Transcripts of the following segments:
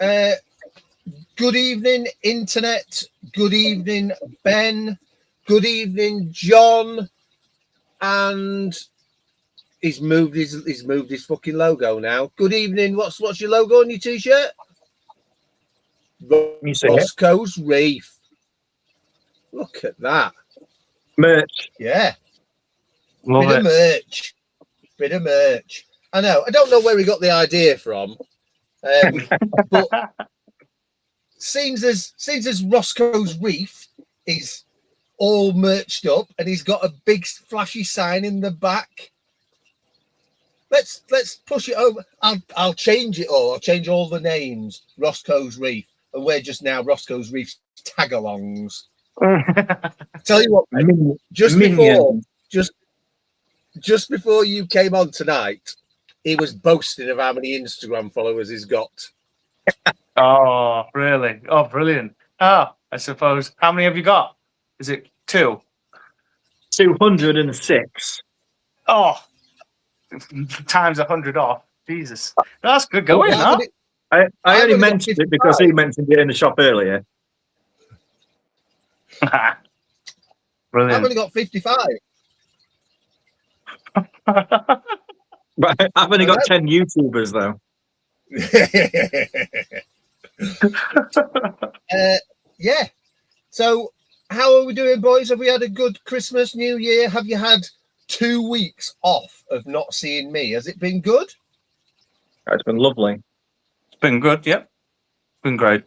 Uh, good evening, internet. Good evening, Ben. Good evening, John. And he's moved his fucking logo now. Good evening. What's your logo on your t-shirt? Roscoe's Reef. Look at that. Merch. Yeah. Love it. Bit of merch. I know. I don't know where he got the idea from. But seems as Roscoe's Reef is all merched up and he's got a big flashy sign in the back. Let's push it over. I'll change it all. I'll change all the names. Roscoe's Reef, and we're just now Roscoe's Reef tag-alongs. Tell you what, mate, just before you came on tonight, he was boasting of how many Instagram followers he's got. Oh, really? Oh, brilliant. Oh, I suppose. How many have you got? Is it 2? 206. Oh, times 100 off. Jesus. That's good going, huh? I only mentioned it because he mentioned it in the shop earlier. Brilliant. I've only got 55. But I've only got 10 YouTubers, though. Yeah. So, how are we doing, boys? Have we had a good Christmas, New Year? Have you had 2 weeks off of not seeing me? Has it been good? It's been lovely. It's been good, yep. It's been great.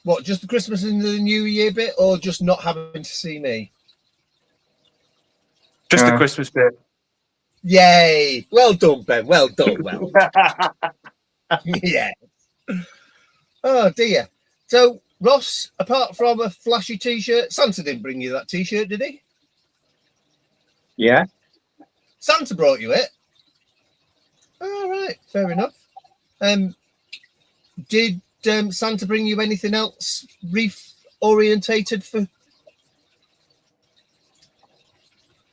What, just the Christmas and the New Year bit, or just not having to see me? Just the Christmas bit. Yay! Well done, Ben. Well done. Well done. Yeah. Oh dear. So, Ross, apart from a flashy t-shirt, Santa didn't bring you that t-shirt, did he? Yeah. Santa brought you it. All right, fair enough. Did Santa bring you anything else reef orientated for?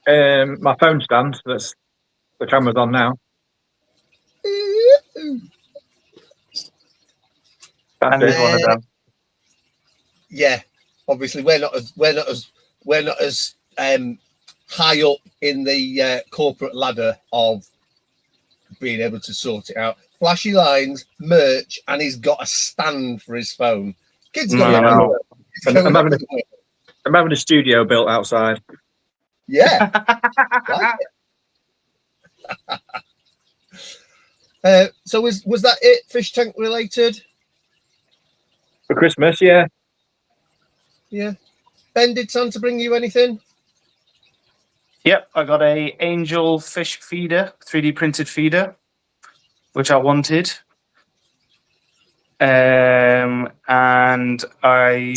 My phone stand. That's the camera's on now. And there's one of them. Yeah, obviously we're not as high up in the corporate ladder of being able to sort it out. Flashy lines, merch, and he's got a stand for his phone. Kids got I'm having a studio built outside. Yeah. Like so was that it? Fish tank related? For Christmas, yeah. Yeah. Ben, did Santa bring you anything? Yep, I got a angel fish feeder, 3D printed feeder, which I wanted. And I,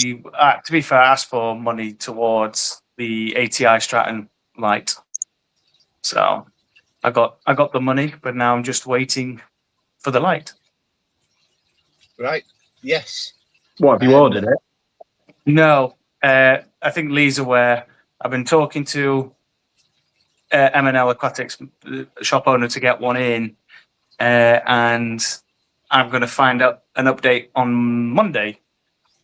to be fair, asked for money towards the ATI Stratton light. So I got the money, but now I'm just waiting for the light. Right. Yes. What, have you ordered it? No. I think Lee's aware. I've been talking to M&L Aquatics shop owner to get one in, and I'm going to find out an update on Monday.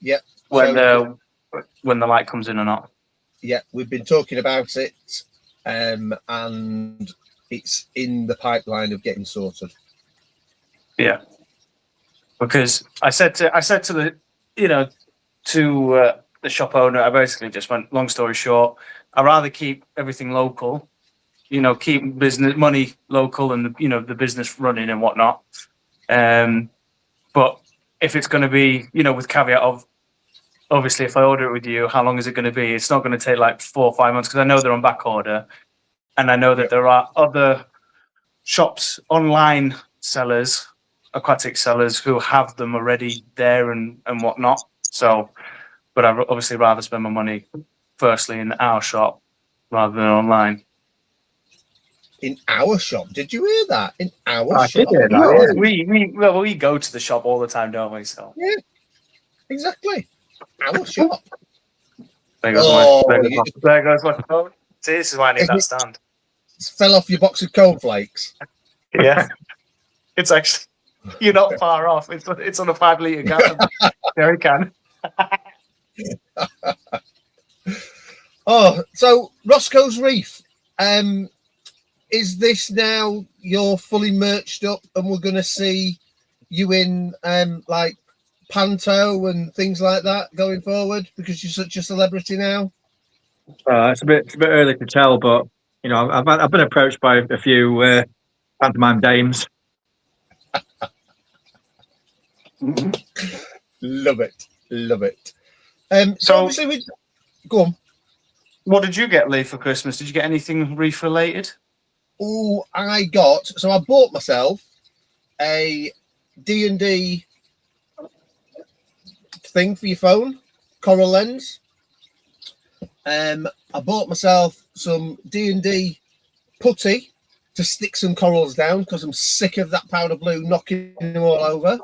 Yep. When the light comes in or not. Yeah, we've been talking about it, and it's in the pipeline of getting sorted. Yeah, because I said to the the shop owner, I basically just went, long story short, I'd rather keep everything local, keep business money local and the business running and whatnot. But if it's going to be, with caveat of, obviously, if I order it with you, how long is it going to be? It's not going to take like 4 or 5 months because I know they're on back order, and I know that there are other shops, online sellers, aquatic sellers who have them already there and whatnot. So, but I'd obviously rather spend my money firstly in our shop rather than online. In our shop? Did you hear that? In our shop? Did hear that, yeah. We go to the shop all the time, don't we? So yeah, exactly. Our shop. There goes my phone. See, this is why I need that stand. Fell off your box of cornflakes. Yeah. It's actually You're not far off. It's on a 5 litre jerry can. Oh, so Roscoe's Reef. Is this now you're fully merched up and we're going to see you in like Panto and things like that going forward because you're such a celebrity now? It's a bit early to tell, but you know, I've been approached by a few pantomime dames. Love it. So So- obviously we go on. What did you get, Lee, for Christmas? Did you get anything reef related? Oh, I bought myself a D&D thing for your phone, Coral Lens. I bought myself some D&D putty to stick some corals down because I'm sick of that powder blue knocking them all over.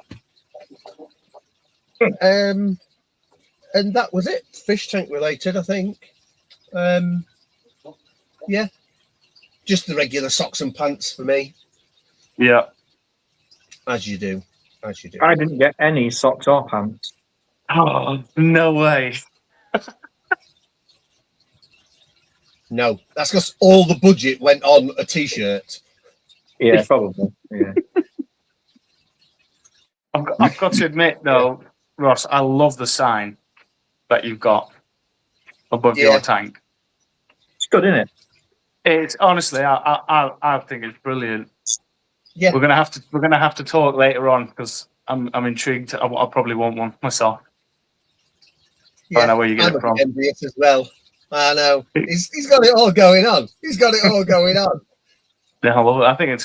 And that was it. Fish tank related, I think. Yeah. Just the regular socks and pants for me, Yeah. as you do. I didn't get any socks or pants. Oh, no way. No, that's because all the budget went on a t-shirt. Yeah, probably. Yeah. I've got to admit, though, Ross, I love the sign that you've got above Yeah. your tank. It's good, isn't it? It's honestly, I think it's brilliant. Yeah. We're gonna have to talk later on because I'm intrigued. I probably want one myself. I know where you get I'm it from. envious as well. I know. He's got it all going on. Yeah, I love it. I think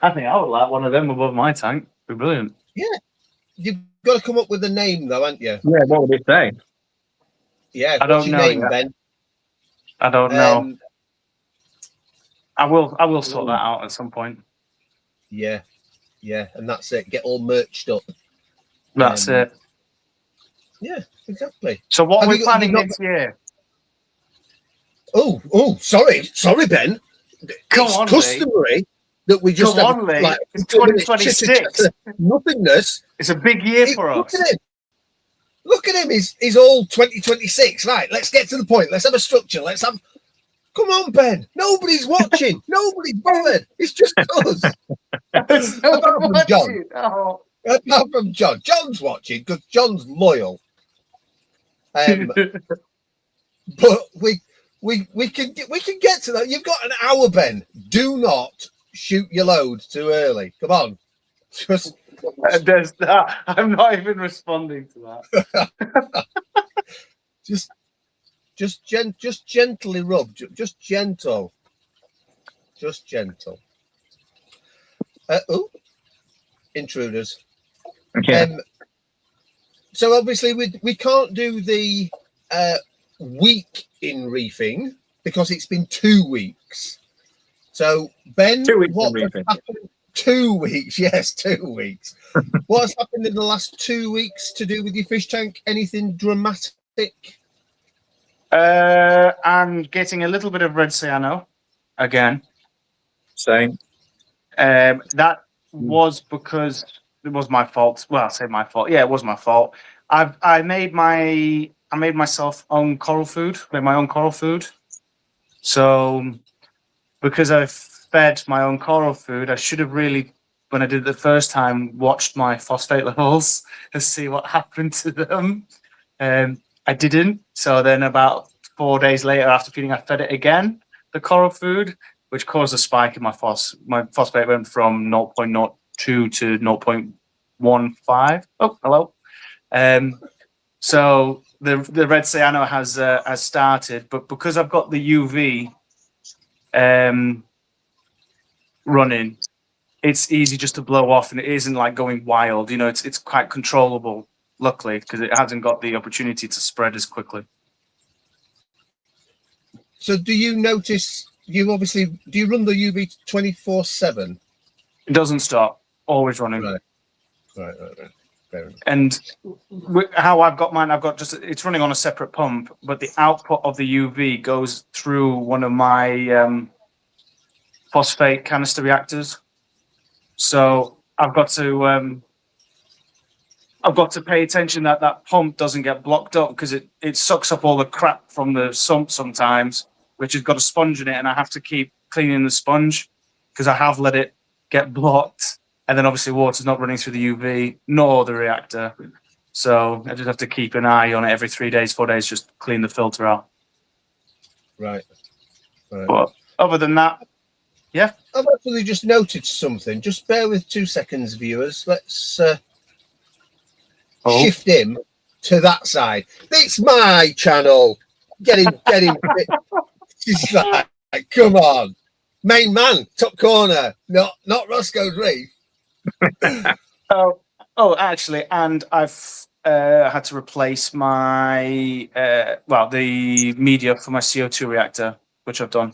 I would like one of them above my tank. It'd be brilliant. You've got to come up with a name, though, haven't you? Yeah, what would it say? Yeah. I don't what's your know name, yet. Ben? I don't know. I will sort that out at some point. Yeah, and that's it. Get all merched up. That's it. Yeah, exactly. So what Have are you we got- planning you got- next year? Oh, sorry, Ben. Come It's on, Lee. customary that we just Come have on, Lee. like It's 2026 2026. nothingness. It's a big year for Look us. at him. Look at him. He's all 2026. Right, let's get to the point. Let's have a structure. Come on, Ben. Nobody's watching. Nobody's bothered. It's just us. There's no Apart one from John. watching. Oh. Apart from John. John's watching because John's loyal. But we can get to that. You've got an hour, Ben. Do not shoot your load too early. Come on. There's that. I'm not even responding to that. Just gently rub. Just gentle. Intruders. Okay. So obviously we can't do the week in reefing because it's been 2 weeks. So Ben, 2 weeks what in has reefing. happened? 2 weeks, yes, 2 weeks. What has happened in the last 2 weeks to do with your fish tank? Anything dramatic? I'm getting a little bit of red cyano again. Same. That was because it was my fault. Well, I say my fault. Yeah, it was my fault. I made myself own coral food. Made my own coral food. So because I fed my own coral food, I should have really, when I did it the first time, watched my phosphate levels to see what happened to them. I didn't. So then about 4 days later after feeding, I fed it again, the coral food, which caused a spike in my My phosphate went from 0.02 to 0.15. Oh, hello. So the red cyano has started, but because I've got the UV running, it's easy just to blow off, and it isn't like going wild. You know, it's quite controllable, luckily, because it hasn't got the opportunity to spread as quickly. So do you notice? Do you run the UV 24/7? It doesn't stop, always running. Right. Fair enough. And how I've got mine, it's running on a separate pump, but the output of the UV goes through one of my phosphate canister reactors. So I've got to pay attention that that pump doesn't get blocked up because it sucks up all the crap from the sump sometimes, which has got a sponge in it, and I have to keep cleaning the sponge because I have let it get blocked. And then obviously water's not running through the UV nor the reactor. So I just have to keep an eye on it every 3 days, 4 days, just clean the filter out. Right. But other than that, yeah. I've actually just noted something. Just bear with 2 seconds, viewers. Let's shift him to that side. It's my channel. Get him. It's like, come on. Main man, top corner. Not Roscoe's Reef. Actually, and I've had to replace my the media for my CO2 reactor, which I've done.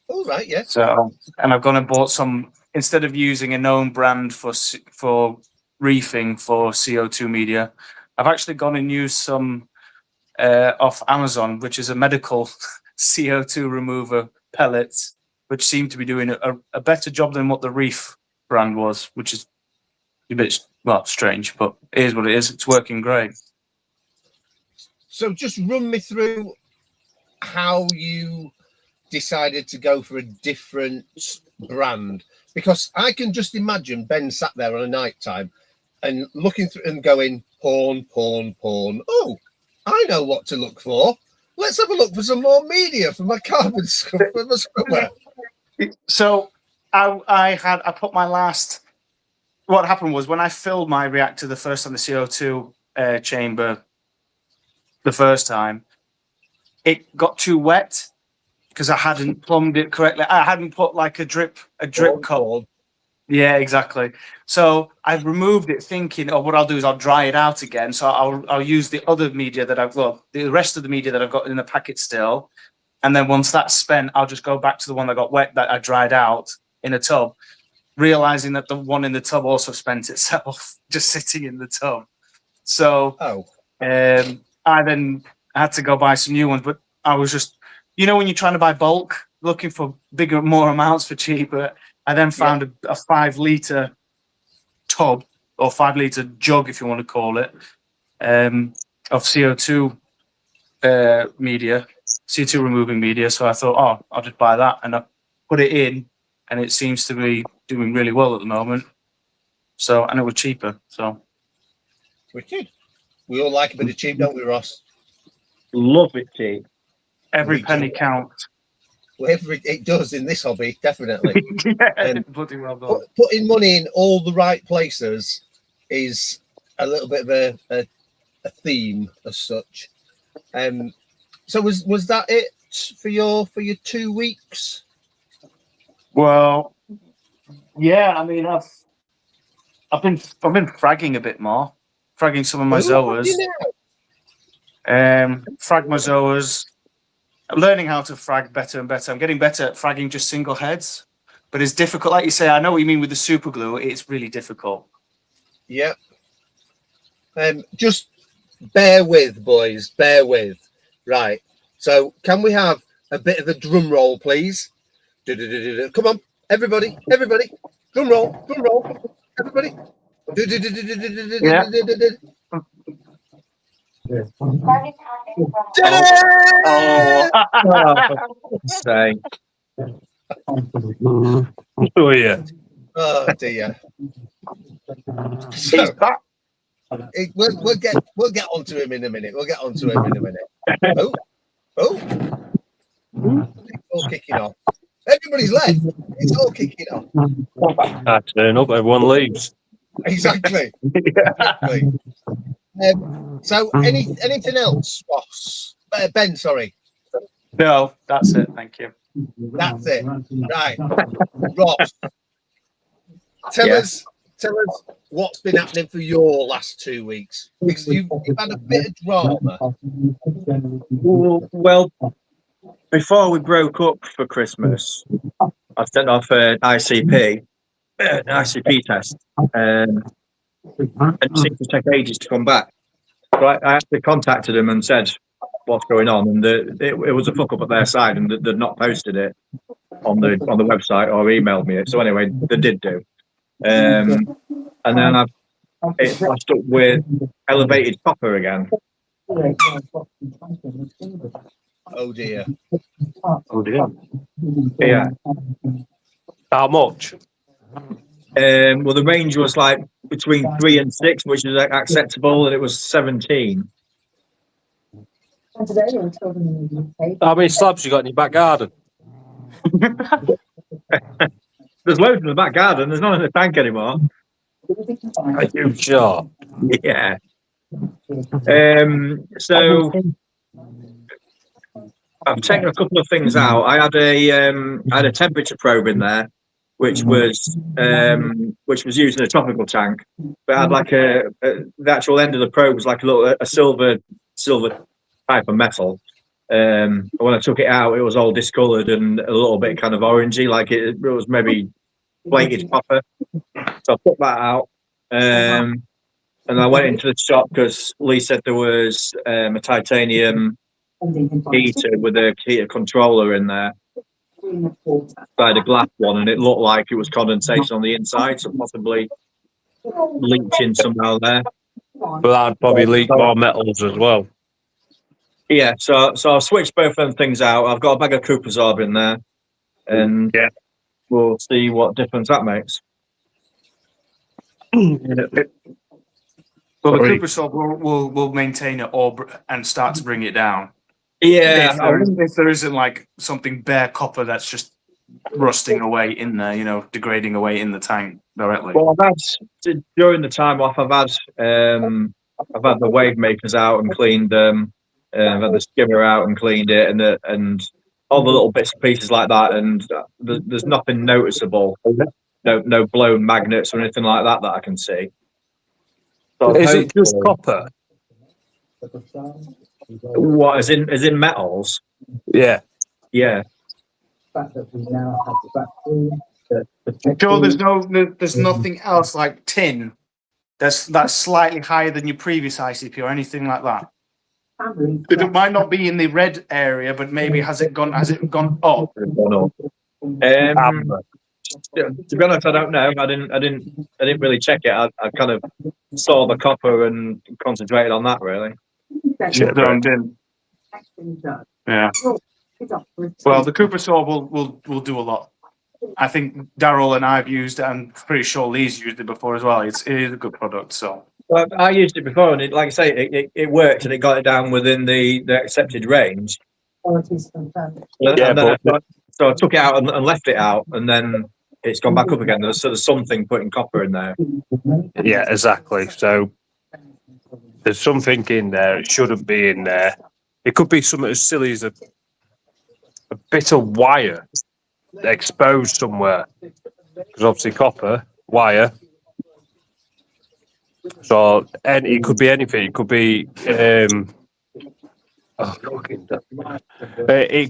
Oh, right, yeah. So, and I've gone and bought some, instead of using a known brand for reefing for CO2 media, I've actually gone and used some off Amazon, which is a medical CO2 remover pellets, which seem to be doing a better job than what the Reef brand was, which is a bit, strange, but it is what it is. It's working great. So just run me through how you decided to go for a different brand, because I can just imagine Ben sat there on a night time and looking through and going porn. Oh, I know what to look for. Let's have a look for some more media for my carbon scrubber. So I put my last. What happened was when I filled my reactor the first time, the CO2 chamber, the first time, it got too wet because I hadn't plumbed it correctly. I hadn't put like a drip cup. Yeah, exactly. So I removed it thinking, what I'll do is I'll dry it out again. So I'll use the other media that the rest of the media that I've got in the packet still. And then once that's spent, I'll just go back to the one that got wet that I dried out in a tub, realizing that the one in the tub also spent itself just sitting in the tub. So I then had to go buy some new ones, but I was just, when you're trying to buy bulk, looking for bigger, more amounts for cheaper, I then found a 5 litre tub or 5 litre jug, if you want to call it, of CO2 media, CO2 removing media. So I thought, I'll just buy that, and I put it in, and it seems to be doing really well at the moment. So, and it was cheaper. So, wicked. We all like a bit of cheap, don't we, Ross? Love it, cheap. Every penny counts. Well, it does in this hobby, definitely. Bloody well done. Putting money in all the right places is a little bit of a theme as such. So was that it for your 2 weeks? Well, yeah. I mean, I've been fragging a bit more, fragging some of my zoas. Frag my zoas. I'm learning how to frag better and better. I'm getting better at fragging just single heads, but it's difficult. Like you say, I know what you mean with the super glue. It's really difficult. Yeah. Just bear with, boys. Bear with. Right. So can we have a bit of a drum roll, please? Come on, everybody. Drum roll. Everybody. Yeah. Say. Oh yeah. Oh dear. So, we'll get onto him in a minute. Oh. It's all kicking off. Everybody's left. It's all kicking off. I turn up, everyone leaves. Exactly. So anything else, Ross? Ben, sorry. No, that's it. Thank you. That's it. Right. Ross, tell us what's been happening for your last 2 weeks. Because you've had a bit of drama. Well, before we broke up for Christmas, I sent off an ICP test, and it seemed to take ages to come back. So I actually contacted them and said what's going on, and it was a fuck up at their side, and they'd not posted it on the website or emailed me it. So anyway, they did do. and then it flashed up with elevated copper again. Oh dear. Oh dear. Yeah. How much? Well, the range was like between 3 and 6, which is acceptable, and it was 17. How many slabs you got in your back garden? There's loads in the back garden. There's none in the tank anymore. Are you sure? Yeah. So I've taken a couple of things out. I had a temperature probe in there, which was used in a tropical tank. But I had like the actual end of the probe was like a silver type of metal. And when I took it out, it was all discoloured and a little bit kind of orangey, like it was maybe plated copper. So I put that out. And I went into the shop because Lee said there was a titanium heater with a heater controller in there. I had a glass one, and it looked like it was condensation on the inside, so possibly leaching somehow there. But that'd probably leak more metals as well. Yeah, so I've switched both of them things out. I've got a bag of Coopersorb in there, and Yeah. we'll see what difference that makes. Well, the Sorry. Coopersorb will maintain it and start to bring it down. Yeah, If there isn't like something bare copper that's just rusting away in there, degrading away in the tank directly. well, I've had during the time off. I've had the wave makers out and cleaned them. I've had the skimmer out and cleaned it, and all the little bits and pieces like that. And there's nothing noticeable. No blown magnets or anything like that I can see. So Is it just hopefully- copper? What is in metals? Yeah. Yeah. Sure, there's nothing else like tin that's slightly higher than your previous ICP or anything like that. It might not be in the red area, but maybe has it gone up? To be honest, I don't know. I didn't really check it. I kind of saw the copper and concentrated on that really. Yeah. Well, the Coopersorb will do a lot. I think Daryl and I've used it, and pretty sure Lee's used it before as well. It is a good product. So Well, I used it before, and like I say, it worked, and it got it down within the accepted range. Yeah, So I took it out and left it out, and then it's gone back up again. There's something putting copper in there. Yeah, exactly. So there's something in there. It shouldn't be in there. It could be something as silly as a bit of wire exposed somewhere. Because obviously copper, wire. So and it could be anything. It could be it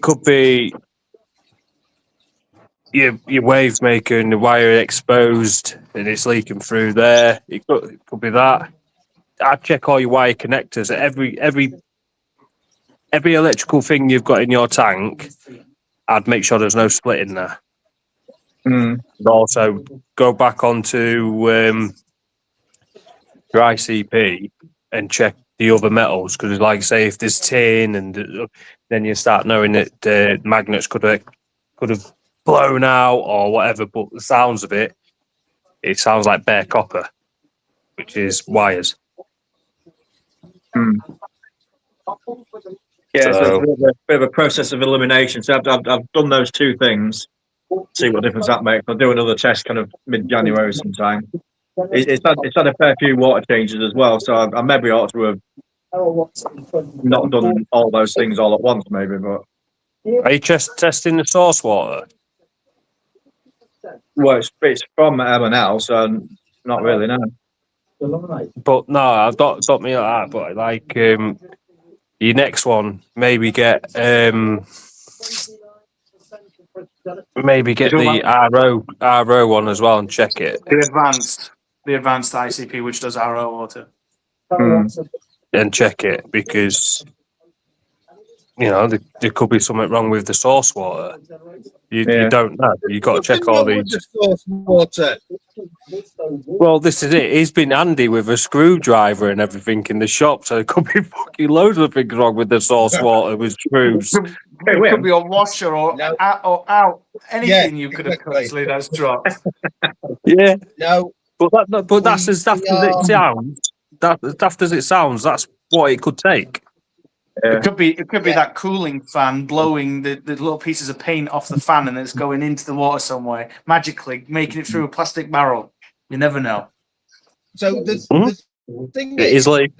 could be your wave maker and the wire exposed and it's leaking through there. It could be that. I'd check all your wire connectors. Every electrical thing you've got in your tank, I'd make sure there's no split in there. And also go back onto your ICP and check the other metals, because like say if there's tin, and then you start knowing that magnets could have blown out or whatever. But the sounds of it sounds like bare copper, which is wires. Yeah, so it's a bit of a process of elimination. So I've done those two things. See what difference that makes. I'll do another test kind of mid-January sometime. It's had a fair few water changes as well, so I maybe ought to have not done all those things all at once, maybe. But Are you testing the source water? well, it's from M&L, so not really, no. But no, I've got me like that. But like your next one, maybe get the RO one as well and check it. The advanced ICP, which does RO water. And check it, because you know, there could be something wrong with the source water. You don't know. You've got to check all Nothing wrong with these. the source water. Well, this is it. He's been handy with a screwdriver and everything in the shop, so there could be fucking loads of things wrong with the source water with screws. It could be a washer or No. out. Anything Yeah, you could have exactly. constantly that's dropped. Yeah, No, but that's as daft as it are- sounds. That as daft as it sounds, that's what it could take. It could be Yeah. that cooling fan blowing the little pieces of paint off the fan and it's going into the water somewhere, magically making it through a plastic barrel. You never know. so the thing It is, is like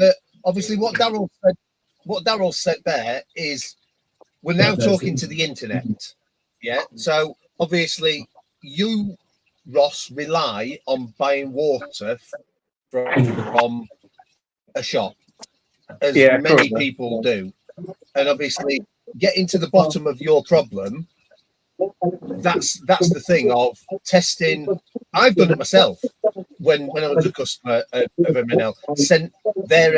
obviously what Daryl said there is we're now talking to the internet. Yeah. So obviously you, Ross, rely on buying water from a shop, as Yeah, many correct. people do. And obviously getting to the bottom of your problem, that's the thing of testing. I've done it myself when I was a customer of M&L, sent their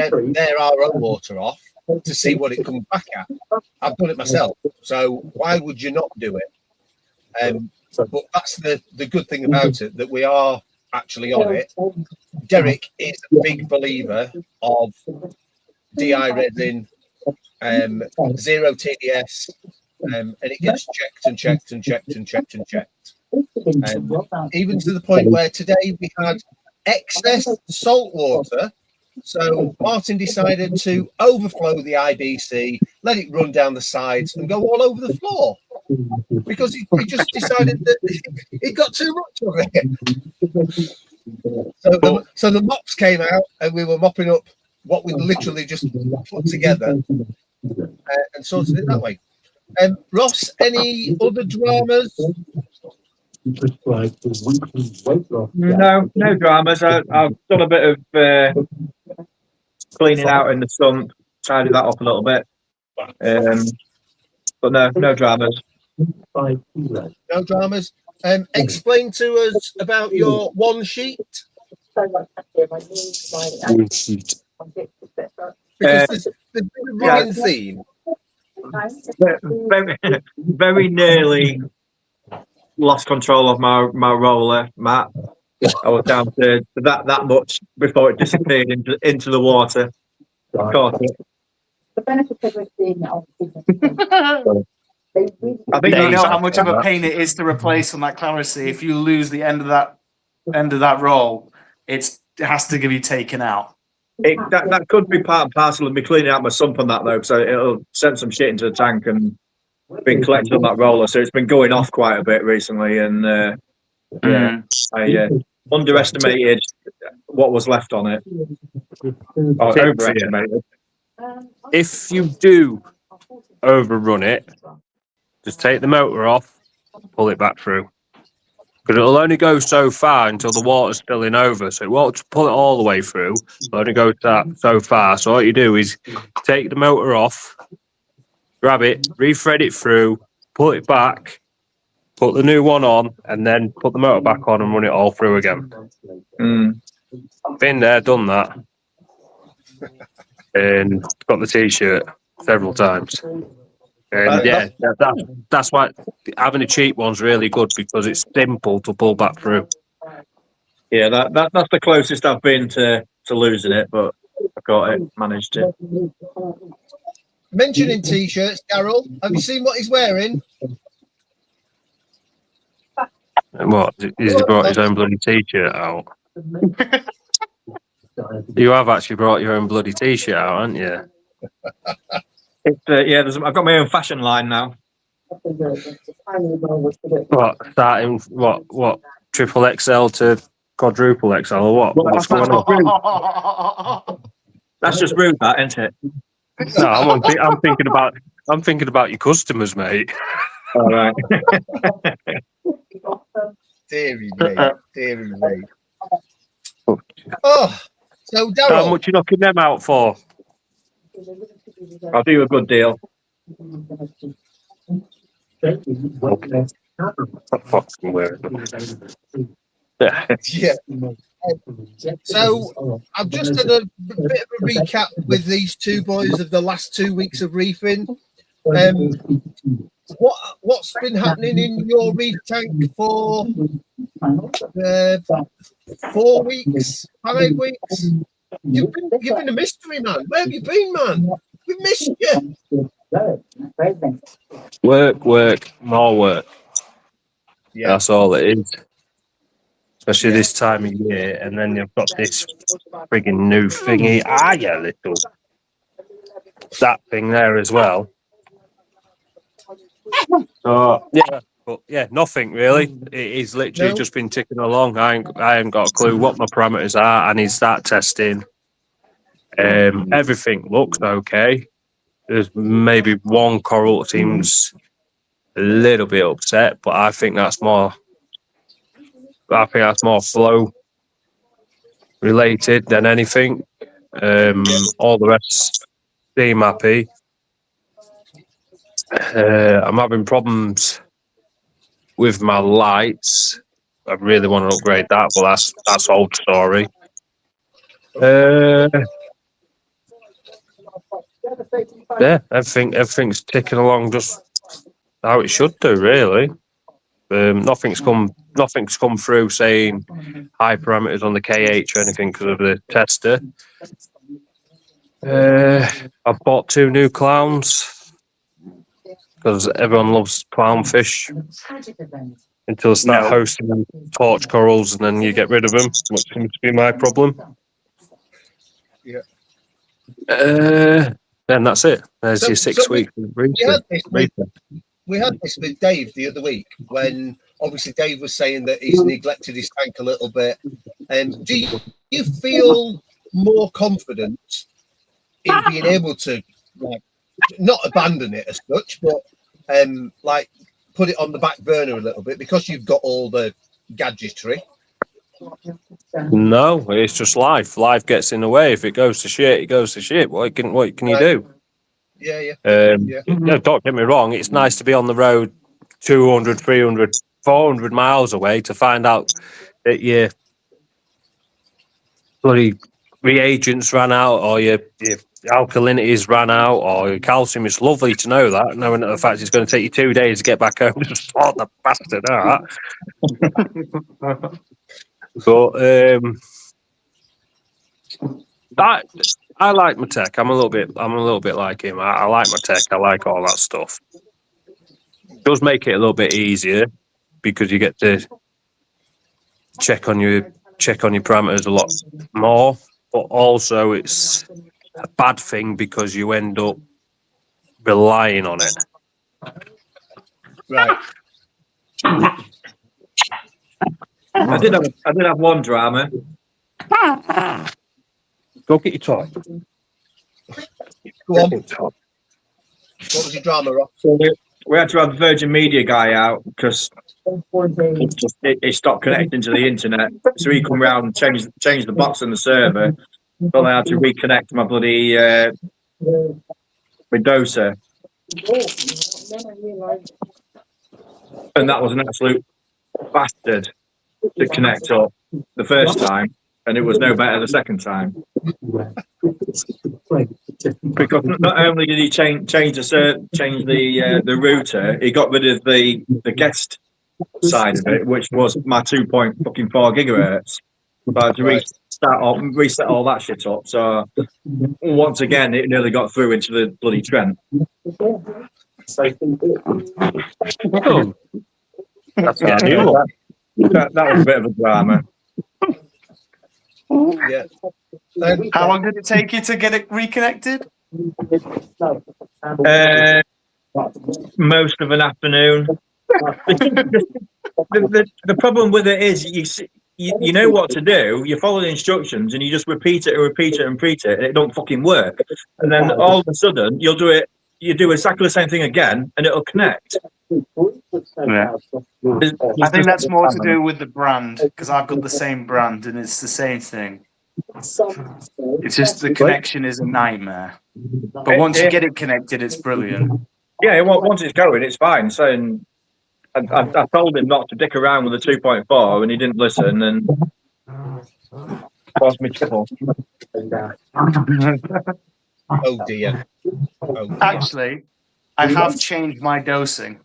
RO water off to see what it comes back at. I've done it myself, so why would you not do it? But that's the good thing about it, that we are actually on it. Derek is a big believer of DI resin, zero TDS, and it gets checked and checked and checked and checked and checked. Even to the point where today we had excess salt water. So Martin decided to overflow the IBC, let it run down the sides and go all over the floor, because he just decided that it got too much of it. So the mops came out and we were mopping up what we literally just put together and sorted it that way. Ross, any other dramas? No dramas. I've done a bit of cleaning out in the sump, tidied that up a little bit. But no dramas. No dramas. Explain to us about your one sheet, because there's been a running theme. Very nearly lost control of my roller, Matt. I was down to that much before it disappeared into the water. Caught it. The benefit of it being I think You that's- know how much of a pain it is to replace on that Clarity. If you lose the end of that roll, it has to be taken out. that could be part and parcel of me cleaning out my sump on that though, so it'll send some shit into the tank and been collected on that roller. So it's been going off quite a bit recently, and I underestimated what was left on it. Or Tip for you. overestimated. If you do overrun it, just take the motor off, pull it back through. Because it'll only go so far until the water's spilling over. So it won't pull it all the way through. It'll only go so far. So what you do is take the motor off, grab it, re-thread it through, pull it back, put the new one on, and then put the motor back on and run it all through again. Been there, done that. And got the t-shirt several times. And yeah, that's why having a cheap one's really good, because it's simple to pull back through. Yeah, that's the closest I've been to losing it, but I got it, managed it. Mentioning t-shirts, Daryl, have you seen what he's wearing? And what? He's brought his own bloody t-shirt out. You have actually brought your own bloody t-shirt out, haven't you? I've got my own fashion line now. What? Starting what? Triple XL to quadruple XL or what? What's going on? That's just rude, that, isn't it? No, I'm thinking about your customers, mate. All right. Deary me. Oh, so How Daryl, much you knocking them out for? I'll do you a good deal. Okay. Fucking weird. Yeah. yeah. So I've just done a bit of a recap with these two boys of the last 2 weeks of reefing. What's been happening in your reef tank for 4 weeks, 5 weeks? You've been a mystery man. Where have you been, man? We missed you. Work, more work. Yeah, That's all it is. Especially this time of year, and then you've got this frigging new thingy. Yeah, little that thing there as well. So yeah, but yeah, nothing really. It is literally No. just been ticking along. I ain't got a clue what my parameters are. I need to start testing. Everything looks okay. There's maybe one coral that seems a little bit upset, but I think that's more flow related than anything. All the rest seem happy. I'm having problems with my lights. I really want to upgrade that, but that's old story. Yeah, everything's ticking along just how it should do, really. Nothing's come through saying high parameters on the KH or anything because of the tester. I've bought 2 new clowns because everyone loves clownfish until they start hosting them torch corals and then you get rid of them, which seems to be my problem. Yeah. Then that's it. There's So- your 6 so we- weeks. we had this with Dave the other week when obviously Dave was saying that he's neglected his tank a little bit. Do you feel more confident in being able to like not abandon it as such, but like put it on the back burner a little bit because you've got all the gadgetry? No, it's just life. Life gets in the way. If it goes to shit, it goes to shit. What can you do? Yeah. No, don't get me wrong. It's nice to be on the road 200, 300, 400 miles away to find out that your bloody reagents ran out or your alkalinities ran out or your calcium. It's lovely to know that, knowing that the fact it's going to take you 2 days to get back home to sort the bastard out. But I like my tech. I'm a little bit like him. I like my tech. I like all that stuff. It does make it a little bit easier because you get to check on your parameters a lot more. But also, it's a bad thing because you end up relying on it. Right. I did have one drama. Go get your toy. Go on. What was your drama, Ross? So we had to have the Virgin Media guy out because he stopped connecting to the internet. So he come round and changed the box on the server. But I had to reconnect my bloody Mendoza. And that was an absolute bastard to connect up the first time. And it was no better the second time. Because not only did he change the router, he got rid of the guest side of it, which was my 2.4 gigahertz. So I had to reset all that shit up. So once again, it nearly got through into the bloody Trent. Oh. That's Yeah, new. that was a bit of a drama. Yeah. How long did it take you to get it reconnected? Most of an afternoon. The problem with it is you know what to do. You follow the instructions and you just repeat it and repeat it and repeat it, and it don't fucking work. And then all of a sudden you'll do it. You do exactly the same thing again, and it'll connect. Yeah. I think that's more to do with the brand because I've got the same brand and it's the same thing. It's just the connection is a nightmare. But once you get it connected, it's brilliant. Yeah, once it's going, it's fine. So I told him not to dick around with the 2.4, and he didn't listen, and caused me trouble. Oh dear. Oh dear. Actually, I have changed my dosing.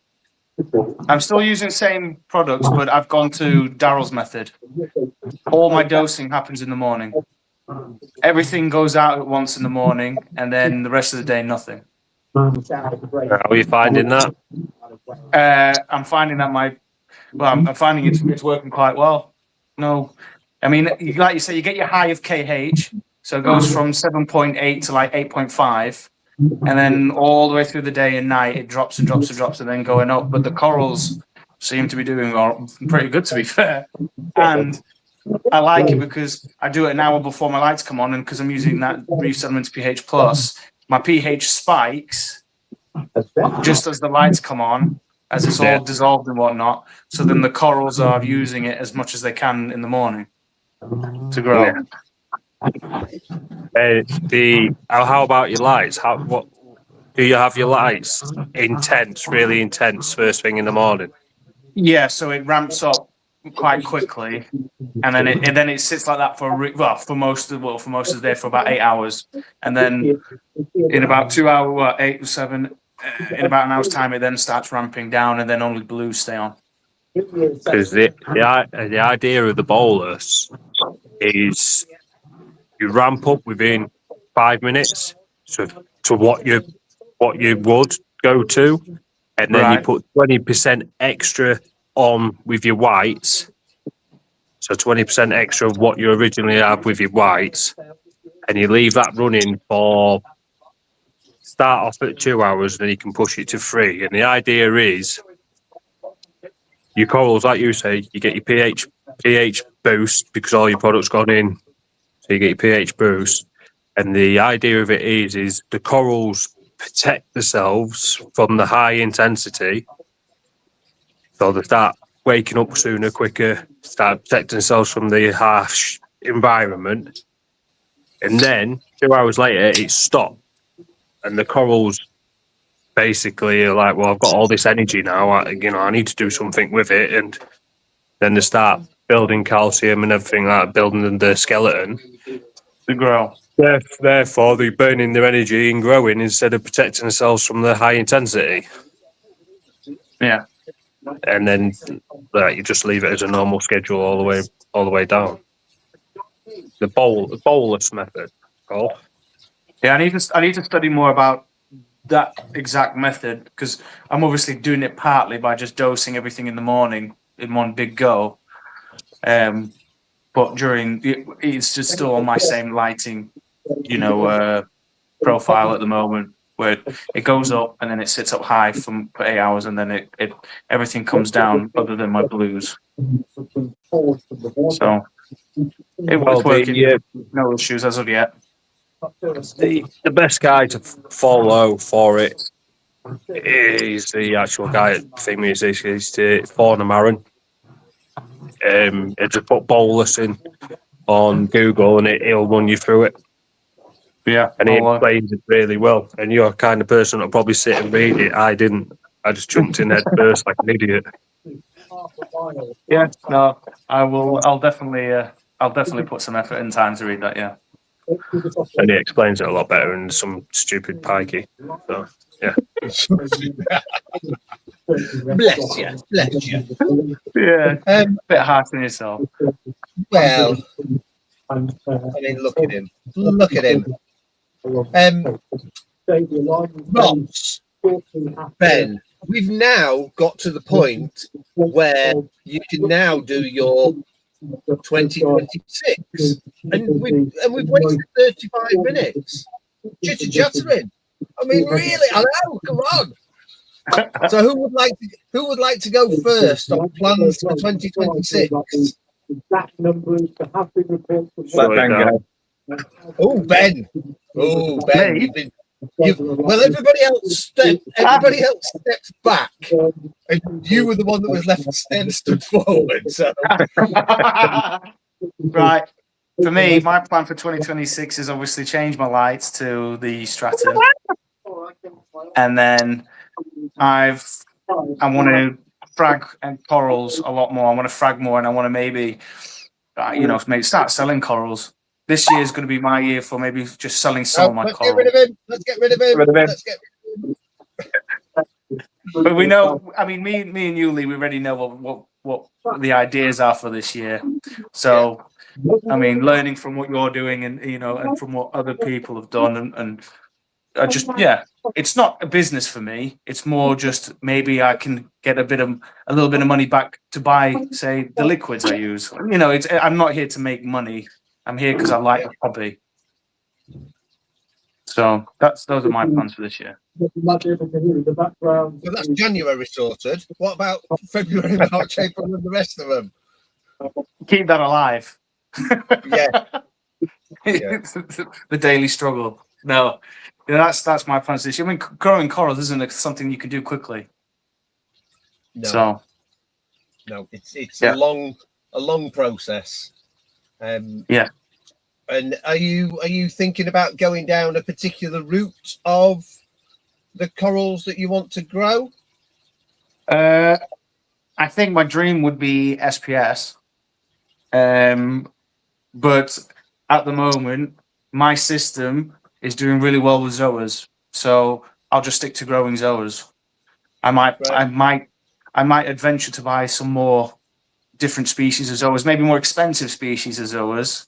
I'm still using the same products, but I've gone to Daryl's method. All my dosing happens in the morning. Everything goes out at once in the morning, and then the rest of the day, nothing. How are you finding that? I'm finding that I'm finding it's working quite well. No, I mean, like you say, you get your high of KH, so it goes from 7.8 to like 8.5, and then all the way through the day and night, it drops and drops and drops, and then going up. But the corals seem to be doing pretty good, to be fair. And I like it because I do it an hour before my lights come on, and because I'm using that Reef Sediments pH Plus, my pH spikes just as the lights come on, as it's all dissolved and whatnot. So then the corals are using it as much as they can in the morning to grow. Yeah. How about your lights? What do you have your lights intense, really intense, first thing in the morning? Yeah, so it ramps up quite quickly, and then it sits like that for most of the day for about 8 hours, and then in about 2 hours, 8 or 7, in about an hour's time, it then starts ramping down, and then only blues stay on. Because the idea of the bolus is you ramp up within 5 minutes to what you would go to, and then you put 20% extra on with your whites. So 20% extra of what you originally have with your whites, and you leave that running for start off at 2 hours, and then you can push it to 3. And the idea is your corals, like you say, you get your pH boost because all your product's gone in, so you get your pH boost. And the idea of it is the corals protect themselves from the high intensity, so they start waking up sooner, quicker, start protecting themselves from the harsh environment, and then 2 hours later it stopped, and the corals basically are like, well, I've got all this energy now, I need to do something with it, and then they start building calcium and everything like that, building the skeleton To grow. Therefore, they're burning their energy and growing instead of protecting themselves from the high intensity. Yeah. And then you just leave it as a normal schedule all the way down. The bolus method. Oh. Yeah, I need to study more about that exact method, because I'm obviously doing it partly by just dosing everything in the morning in one big go. But it's just still on my same lighting, profile at the moment, where it goes up and then it sits up high for 8 hours, and then it everything comes down other than my blues. So it's working. No issues as of yet. The best guy to follow for it is the actual guy at Thing Music. Is Fauna Marin. It's a put bolus in on Google, and he'll run you through it. Yeah, and he explains it really well. And you're the kind of person that'll probably sit and read it. I didn't. I just jumped in head first like an idiot. Yeah, no, I will. I'll definitely put some effort and time to read that. Yeah. And he explains it a lot better than some stupid pikey. So yeah. Bless you. Yeah. A bit harsh on yourself. Well, I mean, look at him. Look at him. Ross, Ben, we've now got to the point where you can now do your 2026, and we've wasted 35 minutes chitter-chattering. I mean, really? I know. Come on. So, who would like to go first on plans for 2026? Oh, Ben. Oh, Ben. Well, everybody else stepped back, and you were the one that was left and stood forward. So. Right. For me, my plan for 2026 is obviously change my lights to the Straton, and then I want to frag and corals a lot more. I want to frag more, and I want to maybe start selling corals. This year is going to be my year for maybe just selling some of my corals. Let's get rid of him. But we know. I mean, me and you, Lee, we already know what the ideas are for this year. So, I mean, learning from what you're doing, and and from what other people have done, and I just it's not a business for me. It's more just maybe I can get a little bit of money back to buy, say, the liquids I use. I'm not here to make money. I'm here because I like the hobby. So those are my plans for this year. Well, that's January sorted. What about February, March, April, and the rest of them? Keep that alive. Yeah. The daily struggle. No, that's my plans this year. I mean, growing corals isn't something you can do quickly. No, So no, it's Yeah. a long process. Yeah. And are you thinking about going down a particular route of the corals that you want to grow? I think my dream would be SPS. But at the moment, my system is doing really well with zoas, so I'll just stick to growing zoas. I might adventure to buy some more different species of zoas, maybe more expensive species of zoas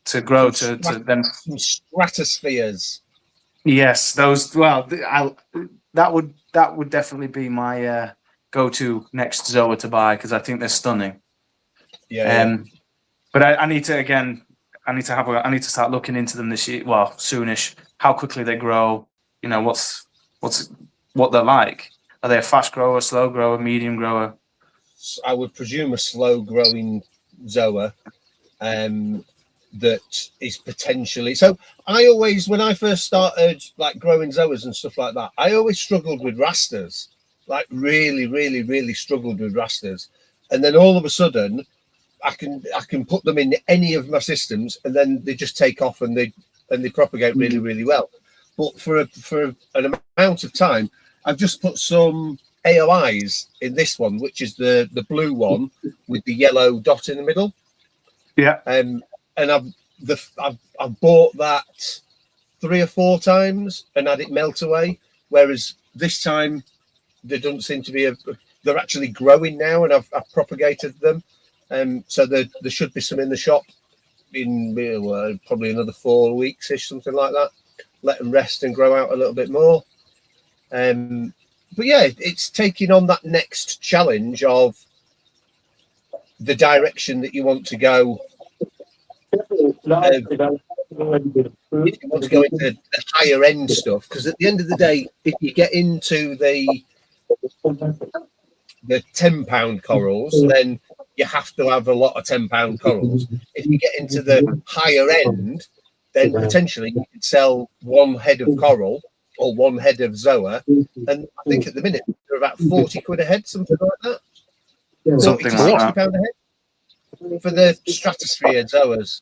to grow to then. Some stratospheres. Yes, those. Well, that would definitely be my go-to next zoa to buy because I think they're stunning. Yeah. But I need to start looking into them this year. Well, soonish. How quickly they grow. What they're like. Are they a fast grower, slow grower, medium grower? I would presume a slow growing zoa. That is potentially so. I always, when I first started like growing zoas and stuff like that, I always struggled with rasters, like really struggled with rasters. And then all of a sudden, I can put them in any of my systems, and then they just take off and they propagate really well. But for an amount of time, I've just put some AOIs in this one, which is the blue one with the yellow dot in the middle. Yeah. And I've bought that 3 or 4 times and had it melt away. Whereas this time there doesn't seem to be they're actually growing now, and I've propagated them. So there should be some in the shop in probably another 4 weeks ish, something like that. Let them rest and grow out a little bit more. But yeah, it's taking on that next challenge of the direction that you want to go. If you want to go into the higher end stuff, because at the end of the day, if you get into the £10 corals, then you have to have a lot of £10 corals. If you get into the higher end, then potentially you could sell 1 head of coral or 1 head of zoa, and I think at the minute they're about 40 quid a head, something like that. Something £40 to like £60 a head for the stratosphere zoas.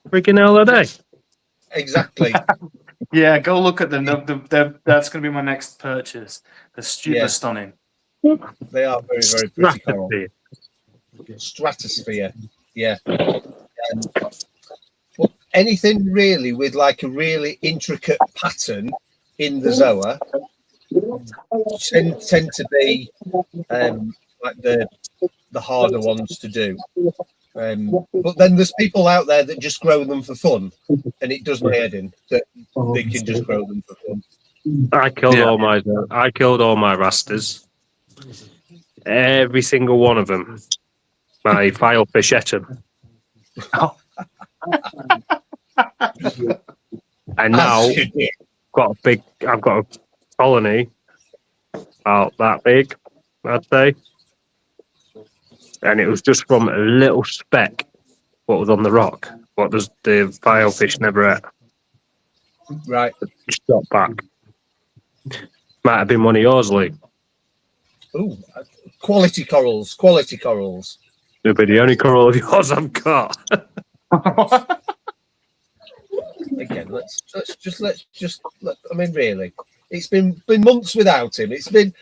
Freaking hell are they? Exactly. Yeah, go look at them. That's going to be my next purchase. They're stunning. They are very pretty coral. Stratosphere. Stratosphere. Yeah. Well, anything really with like a really intricate pattern in the zoa tend to be like the harder ones to do. But then there's people out there that just grow them for fun, and it does my head in that they can just grow them for fun. I killed all my rasters. Every single one of them. My filefish ate them. Oh. And now I've got a colony about that big, I'd say. And it was just from a little speck what was on the rock. What does the filefish never ate? Right. Just got back. Might have been one of yours, Lee. Ooh, quality corals. Quality corals. It'll be the only coral of yours I've got. Again, let's just. I mean, really, it's been months without him. It's been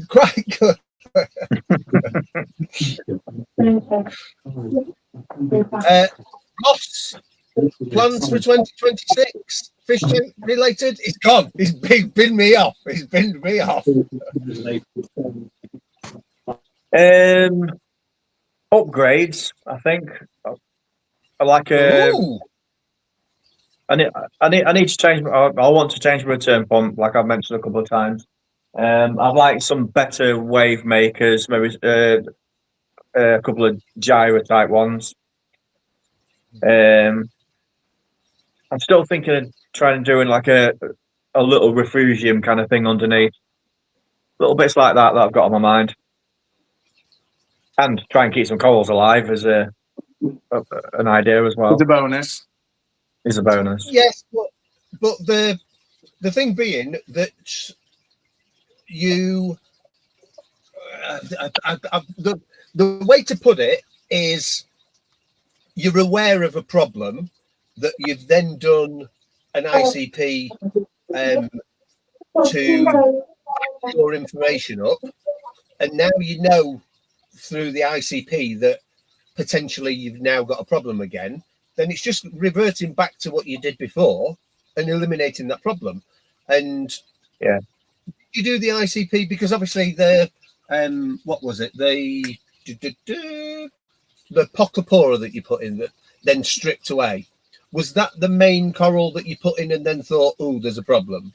quite good. Ross, plans for 2026? fish tank related? It's gone. He's binned me off. He's binned me off. Upgrades, I think. I like Ooh. I need to change. I want to change my return pump, like I've mentioned a couple of times. I'd like some better wave makers, maybe a couple of gyro type ones. I'm still thinking of trying and doing like a little refugium kind of thing underneath. Little bits like that I've got on my mind, and try and keep some corals alive as an idea as well. It's a bonus. Is a bonus. Yes, but the thing being that you the way to put it is you're aware of a problem that you've then done an ICP to back your information up, and now you know through the ICP that potentially you've now got a problem again. Then it's just reverting back to what you did before and eliminating that problem. And yeah, you do the ICP because obviously the what was it, the Pocopora that you put in that then stripped away, was that the main coral that you put in and then thought, oh, there's a problem?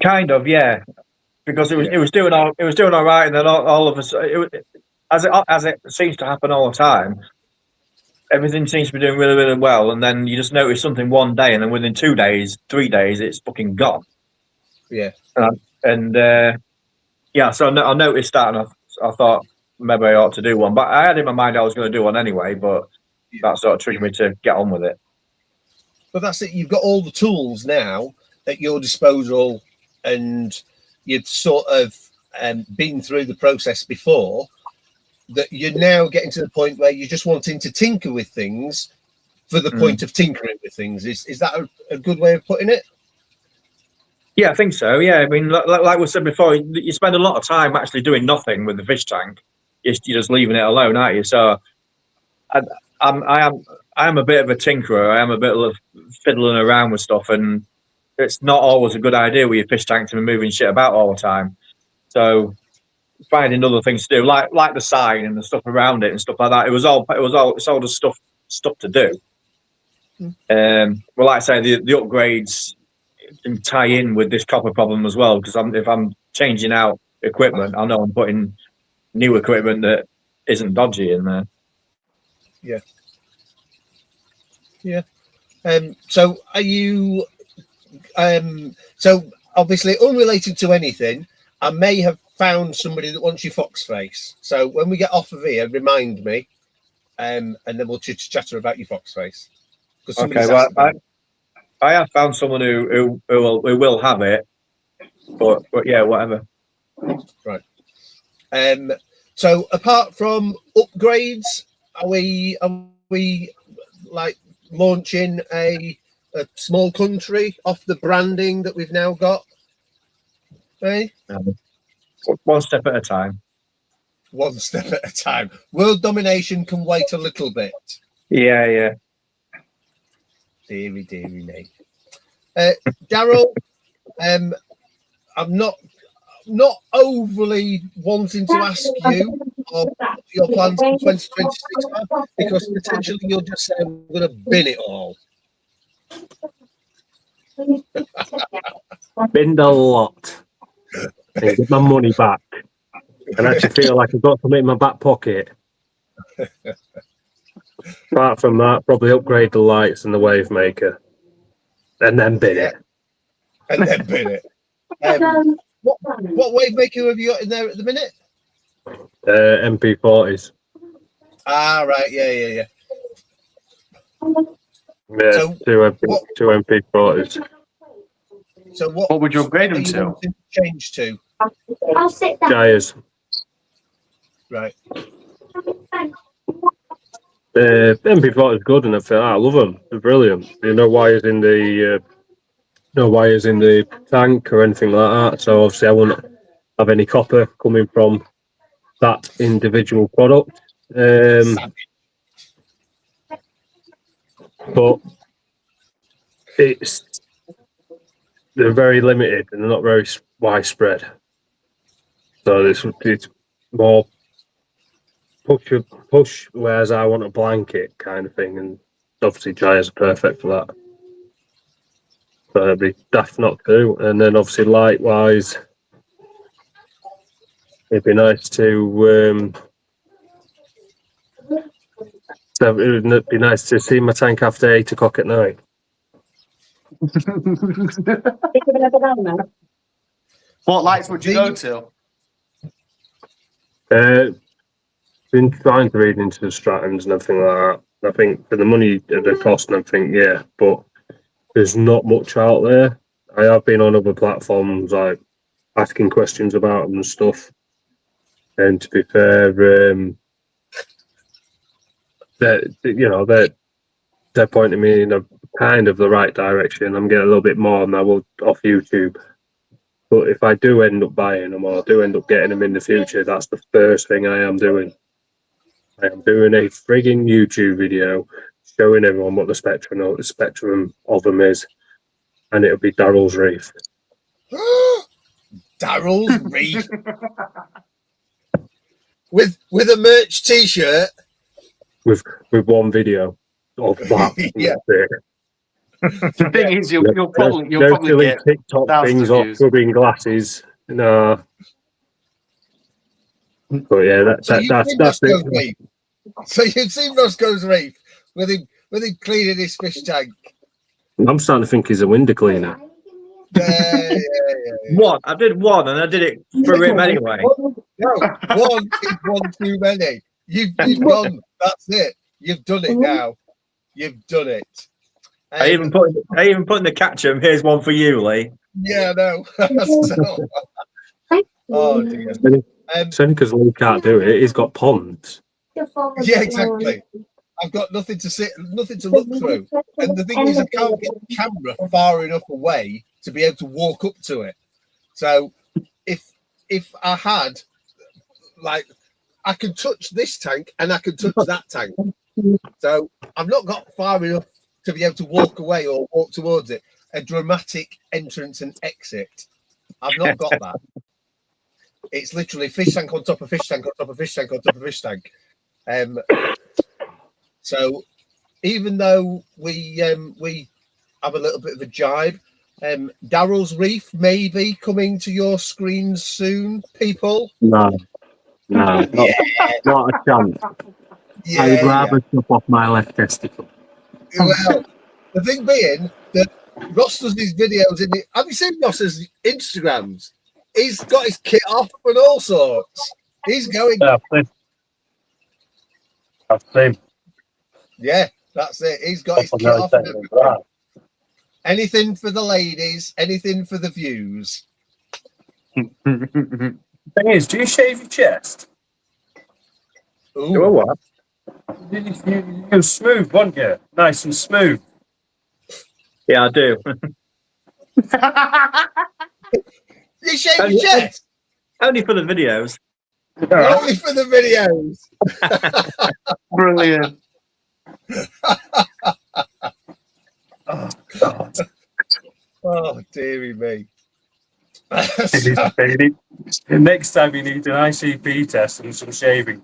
Kind of, yeah, because it was doing all right, and then all of a sudden, as it seems to happen all the time, everything seems to be doing really, really well, and then you just notice something one day, and then within 2 days, 3 days, it's fucking gone. Yeah. Yeah, so I noticed that, and I thought maybe I ought to do one, but I had in my mind I was going to do one anyway, but that sort of triggered me to get on with it. But that's it. You've got all the tools now at your disposal, and you've sort of been through the process before, that you're now getting to the point where you're just wanting to tinker with things for the point of tinkering with things. Is that a good way of putting it? Yeah, I think so. Yeah, I mean, like we said before, you spend a lot of time actually doing nothing with the fish tank. You're just leaving it alone, aren't you? So, I am a bit of a tinkerer. I am a bit of fiddling around with stuff, and it's not always a good idea with your fish tank to be moving shit about all the time. So, finding other things to do, like the sign and the stuff around it and stuff like that. It's all just stuff to do. Well, like I say, the upgrades can tie in with this copper problem as well, because if I'm changing out equipment, I know I'm putting new equipment that isn't dodgy in there. Yeah. So are you? So obviously, unrelated to anything, I may have found somebody that wants your fox face. So when we get off of here, remind me, and then we'll chatter about your fox face. Okay, well, I have found someone who will have it, but yeah, whatever. Right. So apart from upgrades, are we like launching a small country off the branding that we've now got? Hey? One step at a time. One step at a time. World domination can wait a little bit. Yeah. Deary me. Daryl, I'm not overly wanting to ask you of your plans for 2026 because potentially you'll just say I'm going to bin it all. Binned a lot. And get my money back. And actually feel like I've got something in my back pocket. Apart from that, probably upgrade the lights and the wave maker. And then bin it. And then bin it. What wave maker have you got in there at the minute? MP40s. Ah, right. Yeah. Yeah, So two MP40s. So what would you upgrade them are you to? wanting to change to? I'll sit down. Gyres. Right. MP40 is good, and I love them. They're brilliant. There are no wires in the tank or anything like that. So obviously, I won't have any copper coming from that individual product. but they're very limited and they're not very widespread. So it's more push, whereas I want a blanket kind of thing, and obviously dryers are perfect for that. So it'd be daft not to. And then obviously light-wise, it'd be nice to so it would be nice to see my tank after 8 o'clock at night. What lights would you go to? Been trying to read into the Stratons and everything like that. I think for the money, the cost and everything, yeah, but there's not much out there. I have been on other platforms, like asking questions about them and stuff. And to be fair, they're pointing me in a kind of the right direction. I'm getting a little bit more than I would off YouTube. But if I do end up buying them or do end up getting them in the future, that's the first thing I am doing. I am doing a frigging YouTube video showing everyone what the spectrum of them is, and it'll be Daryl's Reef. Daryl's Reef with a merch T-shirt with one video of that. Yeah. That's it. The thing is, you'll probably silly get TikTok thousands things of off views. rubbing glasses. No. But yeah, that's it. Reef. So you've seen Roscoe's Reef with him cleaning his fish tank. I'm starting to think he's a window cleaner. Yeah. One. I did one, and I did it for him anyway. No, one is one too many. You've gone. That's it. You've done it now. You've done it. I even put in the caption. Here's one for you, Lee. Yeah, no. Oh dear. It's only because Lee can't do it. He's got ponds. Yeah, exactly. I've got nothing to look through. And the thing is, I can't get the camera far enough away to be able to walk up to it. So if I had, like, I can touch this tank and I can touch that tank. So I've not got far enough to be able to walk away or walk towards it. A dramatic entrance and exit. I've not got that. It's literally fish tank on top of fish tank on top of fish tank on top of fish tank. So even though we have a little bit of a jibe, Daryl's Reef may be coming to your screens soon, people. No, not a chance. Yeah, I would rather chop off my left testicle. Well, the thing being that Ross does these videos have you seen Ross's Instagrams? He's got his kit off and all sorts. He's going. I've seen. Yeah, that's it. He's got his kit off. And everything. Anything for the ladies, anything for the views. Thing is, do you shave your chest? Ooh. Do what? You're smooth, weren't you? Nice and smooth. Yeah, I do. You shave your chest? Only for the videos. Only for the videos. Brilliant. Oh, God. Oh, dearie me. Next time you need an ICP test and some shaving.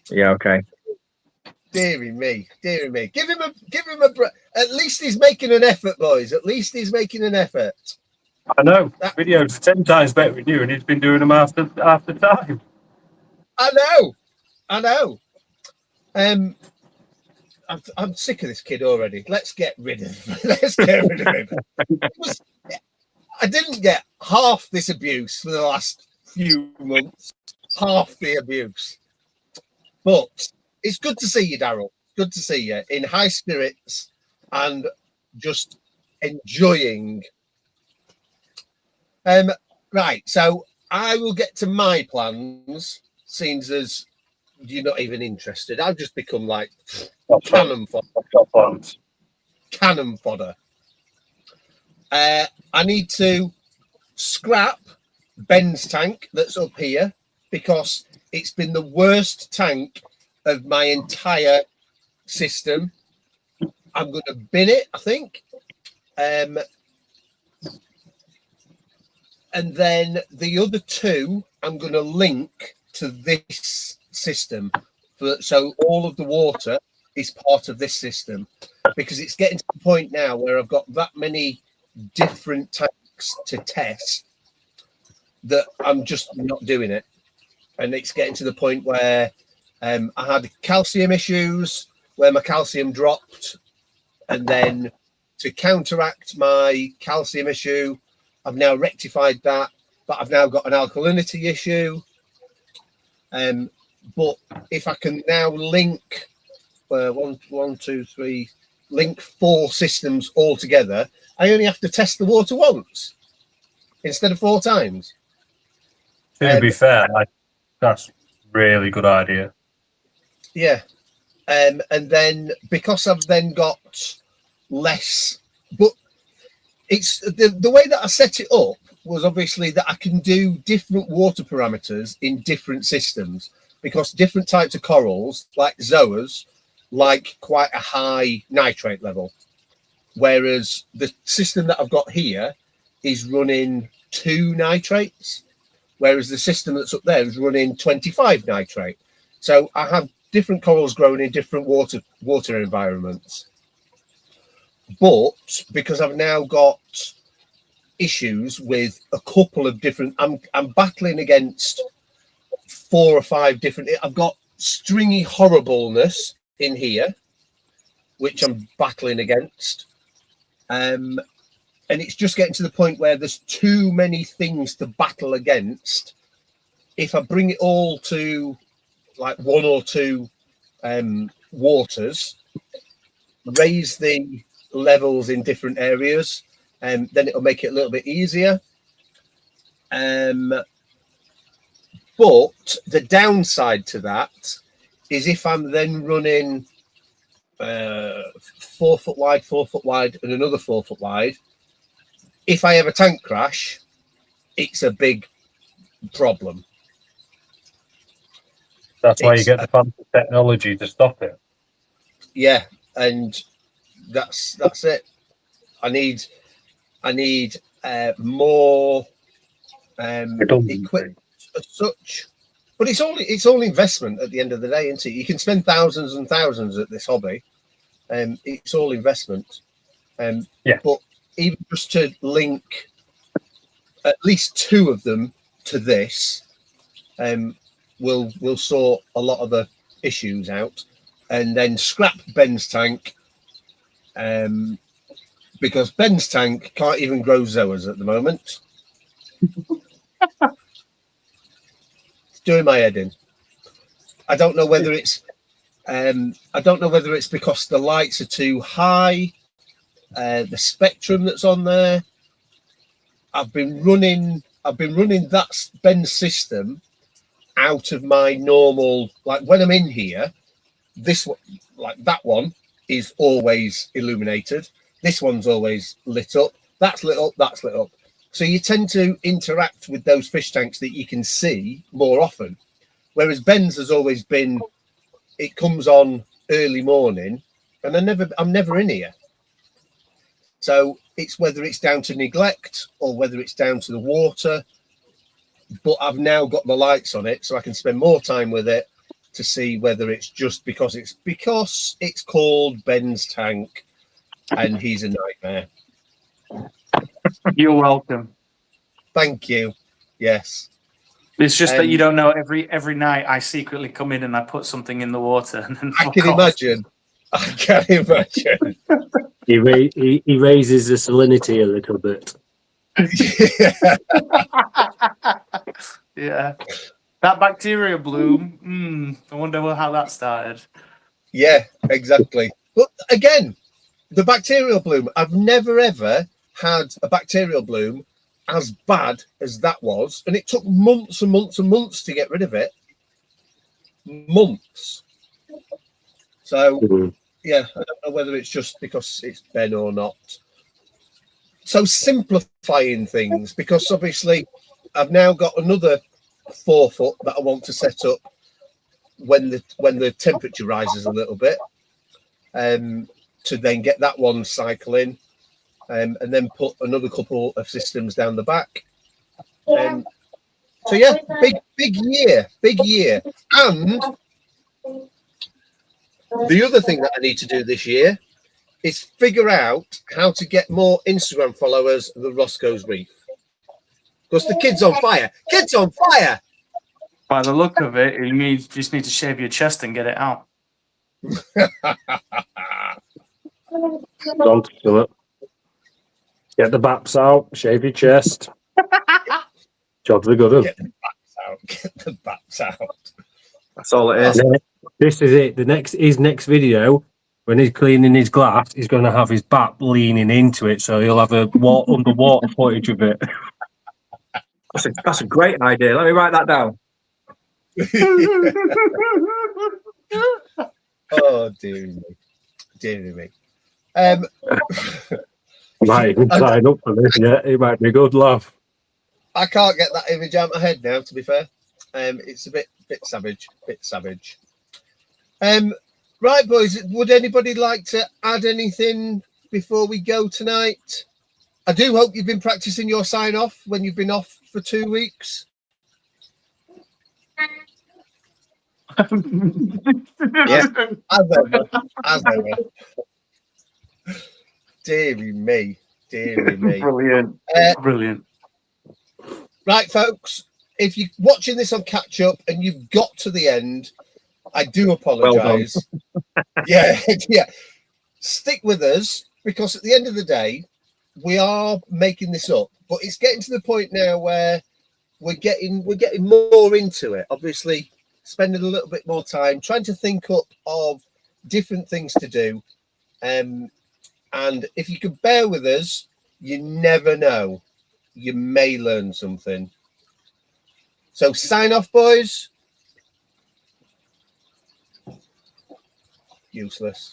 Yeah, okay. Dearie me. Give him a break. At least he's making an effort, boys. At least he's making an effort. I know. Videos are 10 times better with you, and he's been doing them after time. I know. I'm sick of this kid already. Let's get rid of him. I didn't get half this abuse for the last few months. Half the abuse. But it's good to see you, Daryl. Good to see you in high spirits and just enjoying. Right, so I will get to my plans, seeing as you're not even interested. I've just become like cannon fodder. Cannon fodder. I need to scrap Ben's tank that's up here because it's been the worst tank of my entire system, I'm going to bin it, I think. And then the other two, I'm going to link to this system. So all of the water is part of this system, because it's getting to the point now where I've got that many different tanks to test that I'm just not doing it. And it's getting to the point where I had calcium issues where my calcium dropped, and then to counteract my calcium issue, I've now rectified that, but I've now got an alkalinity issue. But if I can now link link 4 systems all together, I only have to test the water once instead of 4 times. To be fair, that's really good idea. Yeah. And then because I've then got less, but it's the way that I set it up was obviously that I can do different water parameters in different systems, because different types of corals, like zoas, like quite a high nitrate level, whereas the system that I've got here is running 2 nitrates, whereas the system that's up there is running 25 nitrate. So I have different corals growing in different water environments. But because I've now got issues with a couple of different, I'm battling against 4 or 5 different. I've got stringy horribleness in here, which I'm battling against. And it's just getting to the point where there's too many things to battle against. If I bring it all to like 1 or 2 waters, raise the levels in different areas, and then it'll make it a little bit easier. But the downside to that is if I'm then running 4 foot wide, 4 foot wide, and another 4 foot wide, if I have a tank crash, it's a big problem. That's why you get the fancy technology to stop it. Yeah, and that's it. I need more equipment as such, but it's all investment at the end of the day, isn't it? You can spend thousands and thousands at this hobby, and it's all investment. Yeah. But even just to link at least 2 of them to this, will sort a lot of the issues out, and then scrap Ben's tank, because Ben's tank can't even grow zoas at the moment. It's doing my head in. I don't know whether it's because the lights are too high, the spectrum that's on there. I've been running that Ben's system out of my normal, like when I'm in here, this one, like that one is always illuminated. This one's always lit up. That's lit up. That's lit up. So you tend to interact with those fish tanks that you can see more often. Whereas Ben's has always been, it comes on early morning, and I'm never in here. So it's whether it's down to neglect or whether it's down to the water. But I've now got the lights on it, so I can spend more time with it to see whether it's just because it's called Ben's tank and he's a nightmare. You're welcome. Thank you. Yes. It's just that you don't know. Every night I secretly come in and I put something in the water. And then I can imagine. I can imagine. He raises the salinity a little bit. Yeah. That bacteria bloom. I wonder how that started. Yeah, exactly. But again, the bacterial bloom, I've never ever had a bacterial bloom as bad as that was, and it took months and months and months to get rid of it. Months. So yeah, I don't know whether it's just because it's Ben or not. So simplifying things, because obviously I've now got another 4 foot that I want to set up when the temperature rises a little bit. to then get that one cycling, and then put another couple of systems down the back. So yeah, big year. And the other thing that I need to do this year is figure out how to get more Instagram followers of the Roscoe's Reef. Because the kid's on fire. Kid's on fire. By the look of it, you just need to shave your chest and get it out. Don't do it. Get the baps out, shave your chest. Job the good. Get the bats out. Get the bats out. That's all it is. This is it. His next video, when he's cleaning his glass, he's going to have his back leaning into it, so he'll have a underwater footage of it. That's a great idea. Let me write that down. Oh, dear me. Dear me. Might even sign up for this, yeah. It might be a good laugh. I can't get that image out of my head now, to be fair. It's a bit savage. Right, boys, would anybody like to add anything before we go tonight? I do hope you've been practicing your sign-off when you've been off for 2 weeks. Yeah. As ever. Deary me. Brilliant. Brilliant. Right, folks, if you're watching this on catch up and you've got to the end, I do apologise. Yeah. Stick with us, because at the end of the day, we are making this up, but it's getting to the point now where we're getting more into it. Obviously, spending a little bit more time trying to think up of different things to do. And if you could bear with us, you never know. You may learn something. So sign off, boys. Useless.